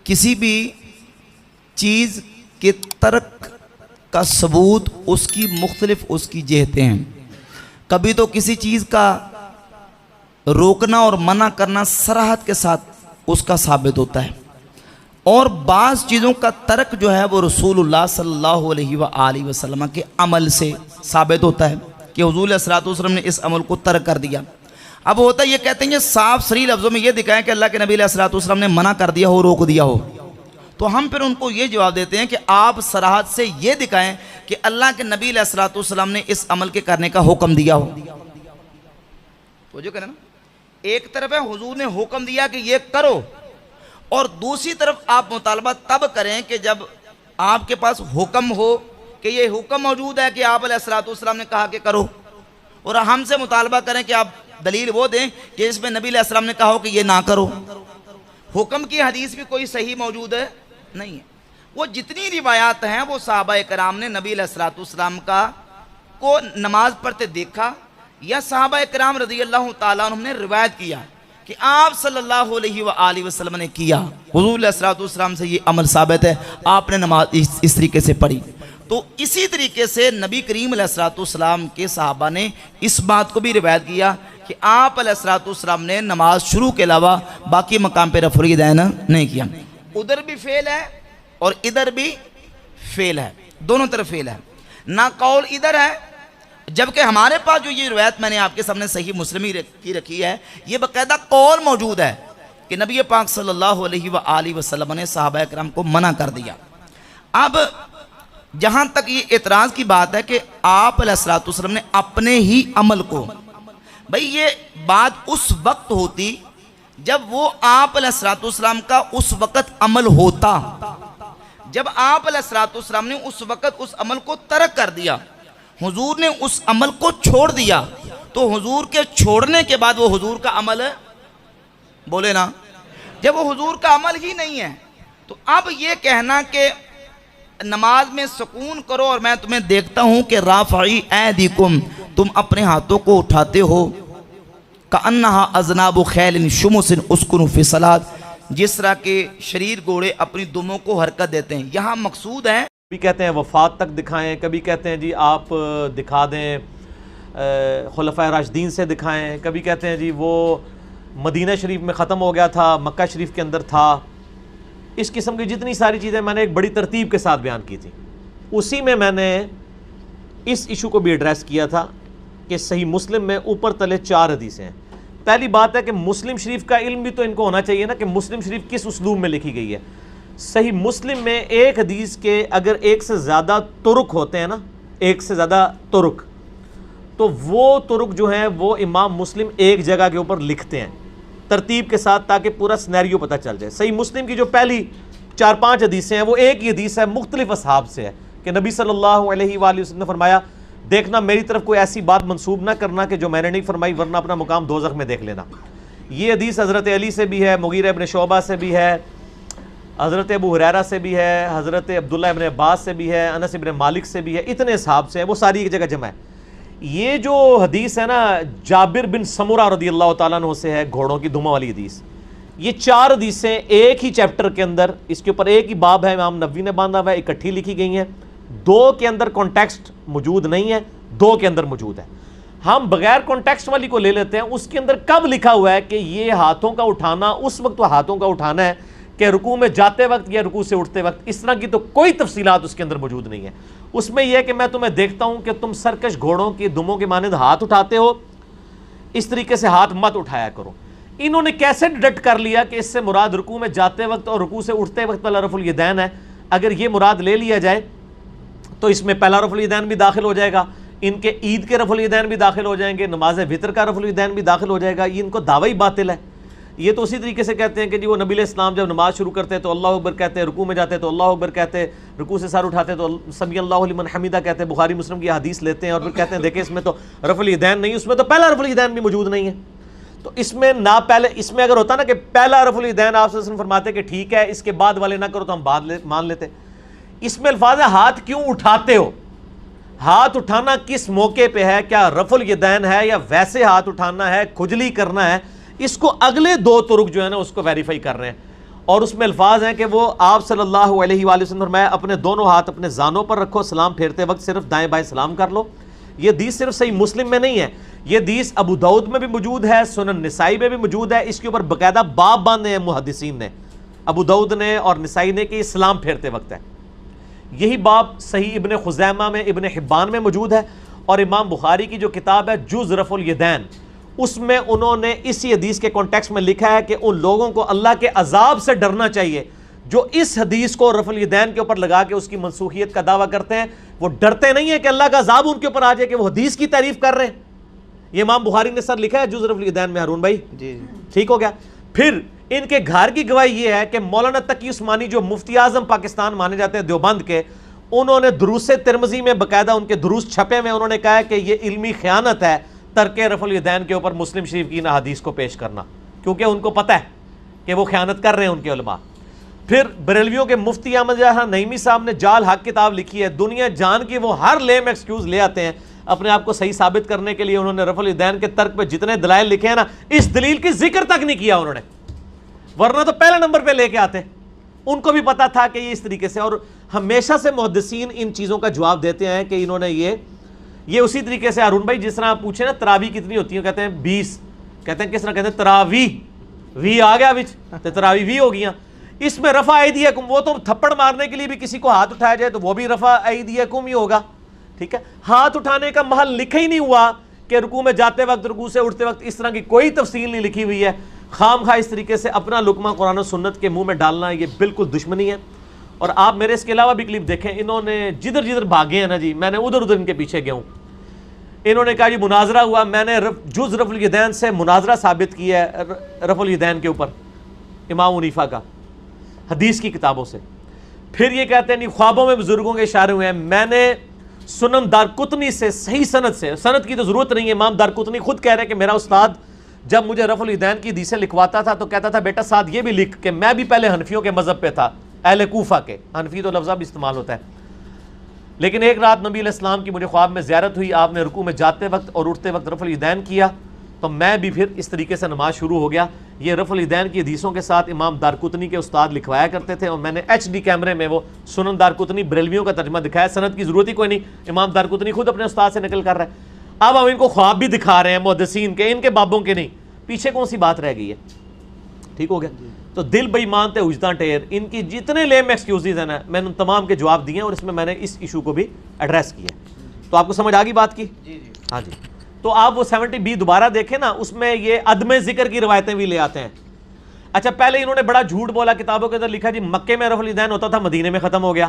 کسی بھی چیز کے ترک کا ثبوت اس کی مختلف اس کی جہتیں ہیں. کبھی تو کسی چیز کا روکنا اور منع کرنا صراحت کے ساتھ اس کا ثابت ہوتا ہے، اور بعض چیزوں کا ترک جو ہے وہ رسول اللہ صلی اللہ علیہ وآلہ وسلم کے عمل سے ثابت ہوتا ہے کہ حضور علیہ الصلوۃ والسلام نے اس عمل کو ترک کر دیا. اب ہوتا ہے یہ کہتے ہیں کہ صاف صریح لفظوں میں یہ دکھائیں کہ اللہ کے نبی علیہ الصلوۃ والسلام نے منع کر دیا ہو، روک دیا ہو، تو ہم پھر ان کو یہ جواب دیتے ہیں کہ آپ صراحت سے یہ دکھائیں کہ اللہ کے نبی علیہ الصلوۃ والسلام نے اس عمل کے کرنے کا حکم دیا ہو. تو جو کہنا نا، ایک طرف ہے حضور نے حکم دیا کہ یہ کرو، اور دوسری طرف آپ مطالبہ تب کریں کہ جب آپ کے پاس حکم ہو، کہ یہ حکم موجود ہے کہ آپ علیہ الصلوۃ والسلام نے کہا کہ کرو، اور ہم سے مطالبہ کریں کہ آپ دلیل وہ دیں کہ اس میں نبی علیہ السلام نے کہا ہو کہ یہ نہ کرو. حکم کی حدیث بھی کوئی صحیح موجود ہے نہیں ہے. وہ جتنی روایات ہیں وہ صحابہ کرام نے نبی علیہ الصلوۃ والسلام کو نماز پڑھتے دیکھا، یا صحابہ کرام رضی اللہ تعالیٰ عنہ نے روایت کیا کہ آپ صلی اللہ علیہ وآلہ وسلم نے کیا. حضور علیہ الصلوۃ والسلام سے یہ عمل ثابت ہے، آپ نے نماز اس طریقے سے پڑھی. تو اسی طریقے سے نبی کریم علیہ الصلوۃ والسلام کے صحابہ نے اس بات کو بھی روایت کیا کہ آپ علیہ الصلوۃ والسلام نے نماز شروع کے علاوہ باقی مقام پہ رفع الیدین نہیں کیا. ادھر بھی فعل ہے اور ادھر بھی فعل ہے، دونوں طرف فعل ہے، نہ قول ادھر ہے. جبکہ ہمارے پاس جو یہ روایت میں نے آپ کے سامنے صحیح مسلم کی رکھی ہے، یہ باقاعدہ قول موجود ہے کہ نبی پاک صلی اللہ علیہ وآلہ وسلم نے صحابہ کرام کو منع کر دیا. اب جہاں تک یہ اعتراض کی بات ہے کہ آپ علیہ الصلوۃ والسلام نے اپنے ہی عمل کو، بھئی یہ بات اس وقت ہوتی جب وہ آپ علیہ الصلوۃ والسلام کا اس وقت عمل ہوتا. جب آپ علیہ الصلوۃ والسلام نے اس وقت اس عمل کو ترک کر دیا، حضور نے اس عمل کو چھوڑ دیا، تو حضور کے چھوڑنے کے بعد وہ حضور کا عمل ہے، بولے نا، جب وہ حضور کا عمل ہی نہیں ہے، تو اب یہ کہنا کہ نماز میں سکون کرو اور میں تمہیں دیکھتا ہوں کہ رافعی ایدیکم، تم اپنے ہاتھوں کو اٹھاتے ہو، کأنہا اذناب خیل شمس اسکنوا فی الصلاۃ، جس طرح کے شریر گھوڑے اپنی دموں کو حرکت دیتے ہیں. یہاں مقصود ہے، کبھی کہتے ہیں وفات تک دکھائیں، کبھی کہتے ہیں جی آپ دکھا دیں خلفائے راشدین سے دکھائیں، کبھی کہتے ہیں جی وہ مدینہ شریف میں ختم ہو گیا تھا، مکہ شریف کے اندر تھا. اس قسم کی جتنی ساری چیزیں میں نے ایک بڑی ترتیب کے ساتھ بیان کی تھی. اسی میں نے اس ایشو کو بھی ایڈریس کیا تھا کہ صحیح مسلم میں اوپر تلے 4 حدیثیں ہیں. پہلی بات ہے کہ مسلم شریف کا علم بھی تو ان کو ہونا چاہیے نا کہ مسلم شریف کس اسلوب میں لکھی گئی ہے. صحیح مسلم میں ایک حدیث کے اگر ایک سے زیادہ طرق ہوتے ہیں نا، ایک سے زیادہ طرق، تو وہ طرق جو ہیں وہ امام مسلم ایک جگہ کے اوپر لکھتے ہیں ترتیب کے ساتھ تاکہ پورا سینیریو پتہ چل جائے. صحیح مسلم کی جو پہلی 4-5 حدیثیں ہیں وہ ایک ہی حدیث ہے، مختلف اصحاب سے ہے کہ نبی صلی اللہ علیہ وآلہ وسلم نے فرمایا دیکھنا میری طرف کوئی ایسی بات منسوب نہ کرنا کہ جو میں نے نہیں فرمائی، ورنہ اپنا مقام دوزخ میں دیکھ لینا. یہ حدیث حضرت علی سے بھی ہے، مغیرہ ابن شعبہ سے بھی ہے، حضرت ابو ہریرہ سے بھی ہے، حضرت عبداللہ ابن عباس سے بھی ہے، انس ابن مالک سے بھی ہے، اتنے صحاب سے ہیں، وہ ساری ایک جگہ جمع ہے. یہ جو حدیث ہے نا جابر بن سمرہ رضی اللہ تعالیٰ عنہ سے ہے، گھوڑوں کی دموں والی حدیث، یہ 4 حدیثیں ایک ہی چیپٹر کے اندر، اس کے اوپر ایک ہی باب ہے، امام نووی نے باندھا ہوا ہے، اکٹھی لکھی گئی ہیں. 2 کے اندر کانٹیکسٹ موجود نہیں ہے، 2 کے اندر موجود ہے. ہم بغیر کانٹیکسٹ والی کو لے لیتے ہیں، اس کے اندر کب لکھا ہوا ہے کہ یہ ہاتھوں کا اٹھانا اس وقت ہاتھوں کا اٹھانا ہے کہ رکوع میں جاتے وقت یا رکوع سے اٹھتے وقت. اس طرح کی تو کوئی تفصیلات اس کے اندر موجود نہیں ہے. اس میں یہ ہے کہ میں تمہیں دیکھتا ہوں کہ تم سرکش گھوڑوں کی دموں کے مانند ہاتھ اٹھاتے ہو، اس طریقے سے ہاتھ مت اٹھایا کرو. انہوں نے کیسے ڈیڈکٹ کر لیا کہ اس سے مراد رکوع میں جاتے وقت اور رکوع سے اٹھتے وقت والا رفع الیدین ہے. اگر یہ مراد لے لیا جائے تو اس میں پہلا رفع الیدین بھی داخل ہو جائے گا، ان کے عید کے رفع الیدین بھی داخل ہو جائیں گے، نماز وطر کا رفع الیدین بھی داخل ہو جائے گا. یہ ان کو دعوی باطل ہے. یہ تو اسی طریقے سے کہتے ہیں کہ جی وہ نبی علیہ السلام جب نماز شروع کرتے تو اللہ اکبر کہتے، رکوع میں جاتے تو اللہ اکبر کہتے، رکوع سے سر اٹھاتے تو سمی اللہ لمن حمیدہ کہتے. بخاری مسلم کی حدیث لیتے ہیں اور پھر کہتے ہیں دیکھیں اس میں تو رفع الیدین نہیں، اس میں تو پہلا رفع الیدین بھی موجود نہیں ہے. تو اس میں نہ پہلے، اس میں اگر ہوتا نا کہ پہلا رفع الیدین آپ سے فرماتے کہ ٹھیک ہے اس کے بعد والے نہ کرو تو ہم بعد مان لیتے. اس میں الفاظ ہے ہاتھ کیوں اٹھاتے ہو، ہاتھ اٹھانا کس موقع پہ ہے، کیا رفع الیدین ہے یا ویسے ہاتھ اٹھانا ہے، کھجلی کرنا ہے. اس کو اگلے 2 طرق جو ہے نا اس کو ویریفائی کر رہے ہیں. اور اس میں الفاظ ہیں کہ وہ آپ صلی اللہ علیہ وآلہ وسلم فرمایا اپنے دونوں ہاتھ اپنے زانوں پر رکھو، سلام پھیرتے وقت صرف دائیں بائیں سلام کر لو۔ یہ حدیث صرف صحیح مسلم میں نہیں ہے، یہ حدیث ابو داؤد میں بھی موجود ہے، سنن نسائی میں بھی موجود ہے، اس کے اوپر باقاعدہ باب باندھے ہیں محدثین نے، ابو داؤد نے اور نسائی نے، کہ یہ سلام پھیرتے وقت ہے۔ یہی باب صحیح ابن خزیمہ میں، ابن حبان میں موجود ہے، اور امام بخاری کی جو کتاب ہے جز رفع الیدین، اس میں انہوں نے اسی حدیث کے کانٹیکسٹ میں لکھا ہے کہ ان لوگوں کو اللہ کے عذاب سے ڈرنا چاہیے جو اس حدیث کو رفع الیدین کے اوپر لگا کے اس کی منسوخیت کا دعویٰ کرتے ہیں۔ وہ ڈرتے نہیں ہیں کہ اللہ کا عذاب ان کے اوپر آ جائے کہ وہ حدیث کی تعریف کر رہے ہیں۔ یہ امام بخاری نے سر لکھا ہے جز رفع الیدین میں، ہارون بھائی جی ٹھیک ہو گیا۔ پھر ان کے گھر کی گواہی یہ ہے کہ مولانا تقی عثمانی جو مفتی اعظم پاکستان مانے جاتے ہیں دیوبند کے، انہوں نے دروس ترمذی میں باقاعدہ ان کے دروس چھپے میں انہوں نے کہا ہے کہ یہ علمی خیانت ہے ترک رفع الیدین کے اوپر مسلم شریف کی ان حدیث کو پیش کرنا، کیونکہ ان کو پتہ ہے کہ وہ خیانت کر رہے ہیں ان کے علماء۔ پھر بریلویوں کے مفتی احمد جہاں نعیمی صاحب نے جال حق کتاب لکھی ہے، دنیا جان کی وہ ہر لیم ایکسکیوز لے آتے ہیں اپنے آپ کو صحیح ثابت کرنے کے لیے۔ انہوں نے رفع الیدین کے ترک پہ جتنے دلائل لکھے ہیں نا، اس دلیل کی ذکر تک نہیں کیا انہوں نے، ورنہ تو پہلے نمبر پہ لے کے آتے۔ ان کو بھی پتا تھا کہ یہ اس طریقے سے، اور ہمیشہ سے محدثین ان چیزوں کا جواب دیتے ہیں کہ انہوں نے یہ اسی طریقے سے، ہارون بھائی جس طرح آپ پوچھیں نا تراویح کتنی ہوتی ہیں، کہتے ہیں 20، کہتے ہیں کس طرح، کہتے ہیں تراویح، وی آ گیا وچ تو تراویح وی ہو گیا۔ اس میں رفع ایدیکم، وہ تو تھپڑ مارنے کے لیے بھی کسی کو ہاتھ اٹھایا جائے تو وہ بھی رفع ایدیکم ہی ہوگا، ٹھیک ہے۔ ہاتھ اٹھانے کا محل لکھا ہی نہیں ہوا کہ رکوع میں جاتے وقت، رکوع سے اٹھتے وقت، اس طرح کی کوئی تفصیل نہیں لکھی ہوئی ہے۔ خام خواہ اس طریقے سے اپنا لقمہ قرآن و سنت کے منہ میں ڈالنا یہ بالکل دشمنی ہے۔ اور آپ میرے اس کے علاوہ بھی کلپ دیکھیں، انہوں نے جدھر جدھر بھاگے ہیں نا جی، میں نے ادھر ادھر ان کے پیچھے گیا ہوں۔ انہوں نے کہا جی مناظرہ ہوا، میں نے جز رفع الیدین سے مناظرہ ثابت کیا ہے رفع الیدین کے اوپر امام حنیفہ کا حدیث کی کتابوں سے۔ پھر یہ کہتے ہیں نہیں خوابوں میں بزرگوں کے اشارے ہوئے ہیں، میں نے سنن دارقطنی سے صحیح سند سے، سند کی تو ضرورت نہیں ہے، امام دارقطنی خود کہہ رہے ہیں کہ میرا استاد جب مجھے رفع الیدین کی حدیثیں لکھواتا تھا تو کہتا تھا بیٹا ساتھ یہ بھی لکھ کہ میں بھی پہلے حنفیوں کے مذہب پہ تھا، اہل کوفہ کے، حنفی تو لفظہ بھی استعمال ہوتا ہے، لیکن ایک رات نبی علیہ السلام کی مجھے خواب میں زیارت ہوئی، آپ نے رکوع میں جاتے وقت اور اٹھتے وقت رفع الیدین کیا، تو میں بھی پھر اس طریقے سے نماز شروع ہو گیا۔ یہ رفع الیدین کی حدیثوں کے ساتھ امام دارقطنی کے استاد لکھوایا کرتے تھے، اور میں نے ایچ ڈی کیمرے میں وہ سنن دارقطنی بریلویوں کا ترجمہ دکھایا، سند کی ضرورت ہی کوئی نہیں، امام دارقطنی خود اپنے استاد سے نقل کر رہا ہے۔ اب ہم ان کو خواب بھی دکھا رہے ہیں محدثین کے، ان کے بابوں کے نہیں، پیچھے کون سی بات رہ گئی ہے؟ ٹھیک ہو گیا؟ تو دل بے ایمان تے اجداں ٹیر، ان کی جتنے لیم ایکسکیوزز ہیں نا، میں نے ان تمام کے جواب دیے ہیں، اور اس میں نے اس ایشو کو بھی ایڈریس کیا۔ تو آپ کو سمجھ آ گئی بات کی؟ ہاں جی۔ تو آپ وہ 70B دوبارہ دیکھیں نا، اس میں یہ عدم ذکر کی روایتیں بھی لے آتے ہیں۔ اچھا پہلے انہوں نے بڑا جھوٹ بولا، کتابوں کے اندر لکھا جی مکے میں رفع الیدین ہوتا تھا، مدینے میں ختم ہو گیا۔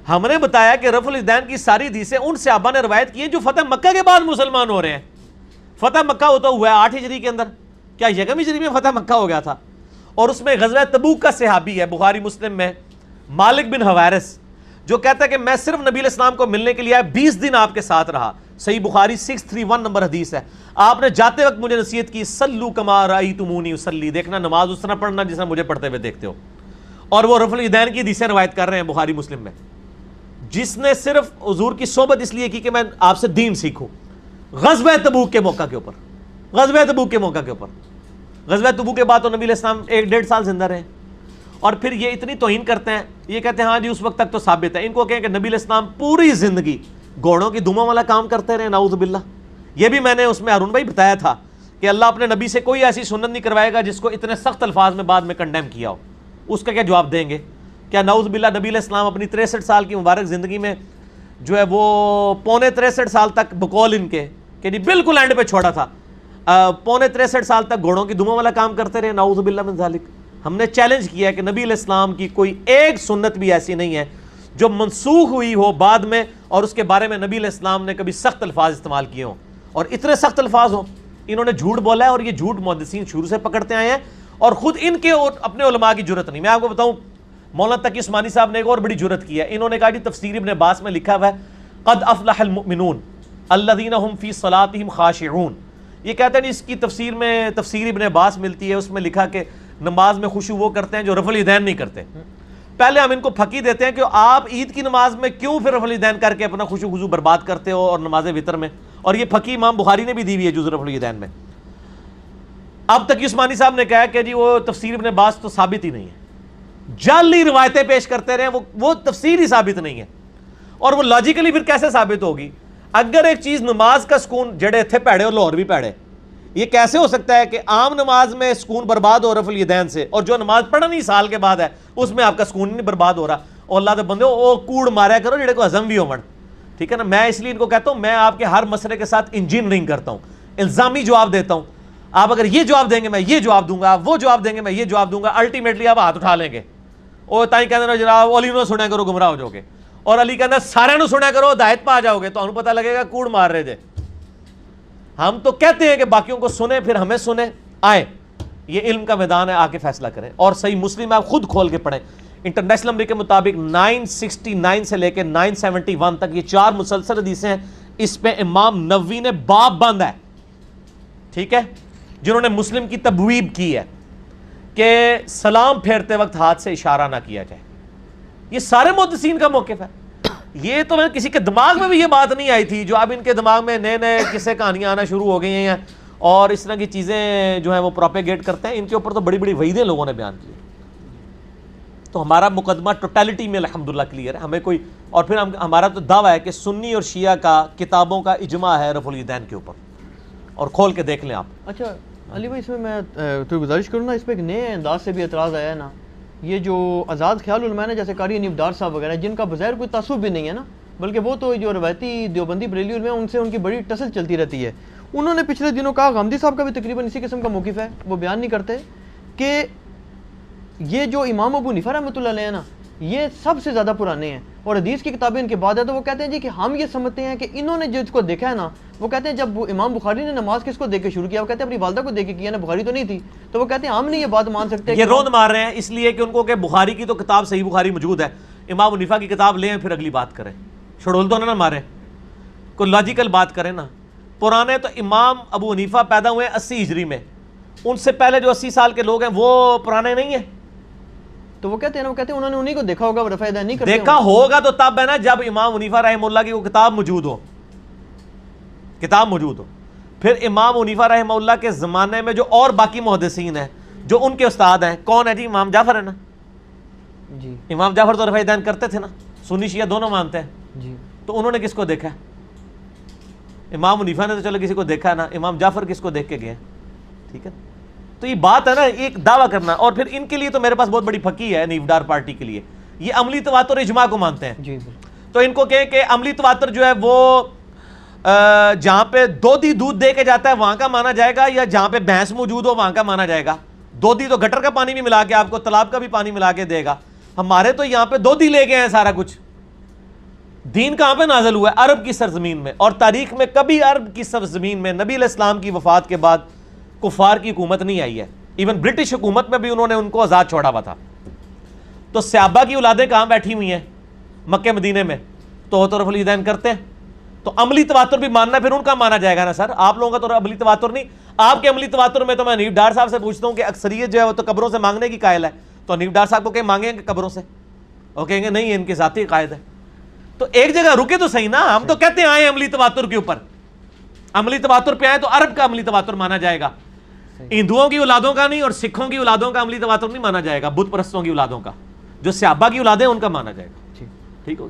ہم نے بتایا کہ رفع الیدین کی ساری حدیثیں ان صحابہ نے روایت کی ہیں جو فتح مکہ کے بعد مسلمان ہو رہے ہیں۔ فتح مکہ ہوتا ہوا ہے 8 ہجری کے اندر، کیا یکم ہجری میں فتح مکہ ہو گیا تھا؟ اور اس میں غزوہ تبوک کا صحابی ہے بخاری مسلم میں، مالک بن حویرث، جو کہتا ہے کہ میں صرف نبی علیہ السلام کو ملنے کے لیے آیا، 20 دن آپ کے ساتھ رہا۔ صحیح بخاری 631 نمبر حدیث ہے۔ آپ نے جاتے وقت مجھے نصیحت کی، سلو کما رأیتمونی اصلی، دیکھنا نماز اس طرح پڑھنا جس طرح مجھے پڑھتے ہوئے دیکھتے ہو۔ اور وہ رفع الیدین کی حدیثیں روایت کر رہے ہیں بخاری مسلم میں، جس نے صرف حضور کی صحبت اس لیے کی کہ میں آپ سے دین سیکھوں۔ غزوہ تبوک کے موقع کے اوپر، غزوہ تبوک کے موقع کے اوپر، غزوہ تبوک کے بعد تو نبی علیہ السلام 1-1.5 سال زندہ رہے، اور پھر یہ اتنی توہین کرتے ہیں، یہ کہتے ہیں ہاں جی اس وقت تک تو ثابت ہے۔ ان کو کہیں کہ نبی علیہ السلام پوری زندگی گھوڑوں کی دموں والا کام کرتے رہے، نعوذ باللہ۔ یہ بھی میں نے اس میں ہارون بھائی بتایا تھا کہ اللہ اپنے نبی سے کوئی ایسی سنت نہیں کروائے گا جس کو اتنے سخت الفاظ میں بعد میں کنڈیم کیا ہو۔ اس کا کیا جواب دیں گے؟ کیا نعوذ باللہ نبی علیہ السلام اپنی 63 سال کی مبارک زندگی میں جو ہے وہ 63.25 سال تک بقول ان کے کہ جی بالکل اینڈ پہ چھوڑا تھا، 63.25 سال تک گھوڑوں کی دموں والا کام کرتے رہے، نعوذ باللہ من ذالک۔ ہم نے چیلنج کیا ہے کہ نبی علیہ السلام کی کوئی ایک سنت بھی ایسی نہیں ہے جو منسوخ ہوئی ہو بعد میں، اور اس کے بارے میں نبی علیہ السلام نے کبھی سخت الفاظ استعمال کیے ہوں، اور اتنے سخت الفاظ ہوں۔ انہوں نے جھوٹ بولا ہے، اور یہ جھوٹ محدثین شروع سے پکڑتے آئے ہیں، اور خود ان کے اور اپنے علماء کی جرت نہیں۔ میں آپ کو بتاؤں، مولانا تقی عثمانی صاحب نے ایک اور بڑی جرت کی ہے، انہوں نے کہا جی تفسیر ابن عباس میں لکھا ہوا ہے قد افلح المؤمنون الذین هم فی صلاتهم خاشعون۔ یہ کہتے ہیں اس کی تفسیر میں تفسیر ابن عباس ملتی ہے، اس میں لکھا کہ نماز میں خشوع وہ کرتے ہیں جو رفع الیدین نہیں کرتے۔ پہلے ہم ان کو پھکی دیتے ہیں کہ آپ عید کی نماز میں کیوں پھر رفع الیدین کر کے اپنا خشوع خضوع برباد کرتے ہو، اور نماز وتر میں، اور یہ پھکی امام بخاری نے بھی دی ہوئی ہے جز رفع الیدین میں۔ اب تقی عثمانی صاحب نے کہا کہ جی وہ تفسیر ابن عباس تو ثابت ہی نہیں ہے، جعلی روایتیں پیش کرتے رہے وہ تفسیر ہی ثابت نہیں ہے. اور وہ لاجیکلی پھر کیسے ثابت ہوگی؟ اگر ایک چیز نماز کا سکون جڑے تھے پیڑے اور لاہور بھی پیڑے, یہ کیسے ہو سکتا ہے کہ عام نماز میں سکون برباد ہو رفع الیدین سے, اور جو نماز پڑھنی سال کے بعد ہے اس میں آپ کا سکون نہیں برباد ہو رہا؟ اور اللہ دے بندے وہ کوڑ ماریا کرو جڑے کو ہضم بھی ہون, ٹھیک ہے نا. میں اس لیے ان کو کہتا ہوں, میں آپ کے ہر مسئلے کے ساتھ انجینئرنگ کرتا ہوں, الزامی جواب دیتا ہوں. آپ اگر یہ جواب دیں گے میں یہ جواب دوں گا, آپ وہ جواب دیں گے میں یہ جواب دوں گا, الٹیمیٹلی آپ ہاتھ اٹھا لیں گے. وہ تائیں کہتے ہیں جناب علی نو سنیا کرو گمراہ ہو جاؤ گے, اور علی کہتا ہے سارے نو سنیا کرو ہدایت پا جاؤ گے. تو ہمیں پتہ لگے گا کوڑ مار رہے تھے. ہم تو کہتے ہیں کہ باقیوں کو سنیں پھر ہمیں سنیں. آئے یہ علم کا میدان ہے, آ کے فیصلہ کریں. اور صحیح مسلم آپ خود کھول کے پڑھیں. انٹرنیشنل نمبر کے مطابق 969 سے لے کے 971 تک یہ 4 مسلسل حدیثیں ہیں. اس پہ امام نووی نے باب بند ہے, ٹھیک ہے, جنہوں نے مسلم کی تبویب کی ہے کہ سلام پھیرتے وقت ہاتھ سے اشارہ نہ کیا جائے. یہ سارے محدثین کا موقف ہے. یہ تو میں کسی کے دماغ میں بھی یہ بات نہیں آئی تھی, جو اب ان کے دماغ میں نئے نئے قصے کہانیاں آنا شروع ہو گئی ہیں اور اس طرح کی چیزیں جو ہیں وہ پروپیگیٹ کرتے ہیں. ان کے اوپر تو بڑی بڑی وعیدیں لوگوں نے بیان کی. تو ہمارا مقدمہ ٹوٹیلٹی میں الحمدللہ کلیئر ہے. ہمیں کوئی, اور پھر ہمارا تو دعویٰ ہے کہ سنی اور شیعہ کا کتابوں کا اجماع ہے رفع الیدین کے اوپر, اور کھول کے دیکھ لیں آپ. اچھا علی بھائی, اس میں تو گزارش کروں نا, اس پہ ایک نئے انداز سے بھی اعتراض آیا ہے نا. یہ جو آزاد خیال علماء ہیں جیسے قاری انیب ڈار صاحب وغیرہ, جن کا بظاہر کوئی تعصب بھی نہیں ہے نا, بلکہ وہ تو جو روایتی دیوبندی بریلی علماء ہیں ان سے ان کی بڑی ٹسل چلتی رہتی ہے. انہوں نے پچھلے دنوں کہا, غامدی صاحب کا بھی تقریباً اسی قسم کا موقف ہے, وہ بیان نہیں کرتے کہ یہ جو امام ابو حنیفہ رحمۃ اللہ علیہ ہیں نا, یہ سب سے زیادہ پرانے ہیں اور حدیث کی کتابیں ان کے بعد ہے. تو وہ کہتے ہیں جی کہ ہم یہ سمجھتے ہیں کہ انہوں نے جس کو دیکھا ہے نا, وہ کہتے ہیں جب امام بخاری نے نماز کس کو دیکھ کے شروع کیا, وہ کہتے ہیں اپنی والدہ کو دیکھ کے کیا نا, بخاری تو نہیں تھی. تو وہ کہتے ہیں ہم نہیں یہ بات مان سکتے. یہ روند مار رہے ہیں اس لیے کہ ان کو کہ بخاری کی تو کتاب صحیح بخاری موجود ہے, امام حنیفہ کی کتاب لیں پھر اگلی بات کریں. چھڑول تو نہ ماریں, کوئی لاجیکل بات کریں نا. پرانے تو امام ابو حنیفہ پیدا ہوئے 80 ہجری میں, ان سے پہلے جو 80 سال کے لوگ ہیں وہ پرانے نہیں ہیں. تو وہ کہتے ہیں انہوں نے انہی کو دیکھا ہوگا, رفع الیدین نہیں کرتے. دیکھا ہوگا تو تب ہے نا جب امام حنیفہ رحمہ اللہ کی وہ کتاب موجود ہو, کتاب موجود ہو. پھر امام حنیفہ رحمہ اللہ کے زمانے میں جو اور باقی محدثین ہیں جو ان کے استاد ہیں, کون ہے جی؟ امام جعفر ہے نا. جی امام جعفر تو رفع الیدین کرتے تھے نا, سنی شیعہ دونوں مانتے ہیں. جی تو انہوں نے کس کو دیکھا ہے؟ امام حنیفہ نے تو چلو کسی کو دیکھا ہے نا, امام جعفر کس کو دیکھ کے گئے, ٹھیک ہے. تو یہ بات ہے نا ایک دعویٰ کرنا. اور پھر ان کے لیے تو میرے پاس بہت بڑی پھکی ہے نیفڈار پارٹی کے لیے, یہ عملی تواتر اجماع کو مانتے ہیں. جی تو ان کو کہیں کہ عملی تواتر جو ہے وہ جہاں پہ دودھی دودھ دے کے جاتا ہے وہاں کا مانا جائے گا, یا جہاں پہ بھینس موجود ہو وہاں کا مانا جائے گا. دودھی تو گٹر کا پانی بھی ملا کے آپ کو تالاب کا بھی پانی ملا کے دے گا. ہمارے تو یہاں پہ دودھی لے گئے ہیں سارا کچھ. دین کہاں پہ نازل ہوا ہے؟ عرب کی سرزمین میں. اور تاریخ میں کبھی عرب کی سرزمین میں نبی علیہ السلام کی وفات کے بعد کفار کی حکومت نہیں آئی ہے. ایون برٹش حکومت میں بھی انہوں نے ان کو آزاد چھوڑا ہوا تھا. تو صحابہ کی اولادیں کہاں بیٹھی ہوئی ہیں؟ مکہ مدینے میں. تو رفع الیدین کرتے ہیں. تو عملی تواتر بھی ماننا پھر ان کا مانا جائے گا نا سر. آپ لوگوں کا تو عملی تواتر نہیں. آپ کے عملی تواتر میں تو میں حنیف ڈار صاحب سے پوچھتا ہوں کہ اکثریت جو ہے وہ تو قبروں سے مانگنے کی قائل ہے. تو حنیف ڈار صاحب کو کہیں مانگیں گے قبروں سے؟ وہ کہیں گے نہیں, ان کے ذاتی عقائد ہے. تو ایک جگہ رکے تو صحیح نا. ہم تو کہتے ہیں آئے عملی تواتر کے اوپر, عملی تواتر پہ آئے تو عرب کا عملی تواتر مانا جائے گا, ہندوؤں کی اولادوں کا نہیں, اور سکھوں کی اولادوں کا عملی تواتر نہیں مانا جائے گا, بت پرستوں کی اولادوں کا. جو صحابہ کی اولادیں ان کا مانا جائے گا. ٹھیک ہو.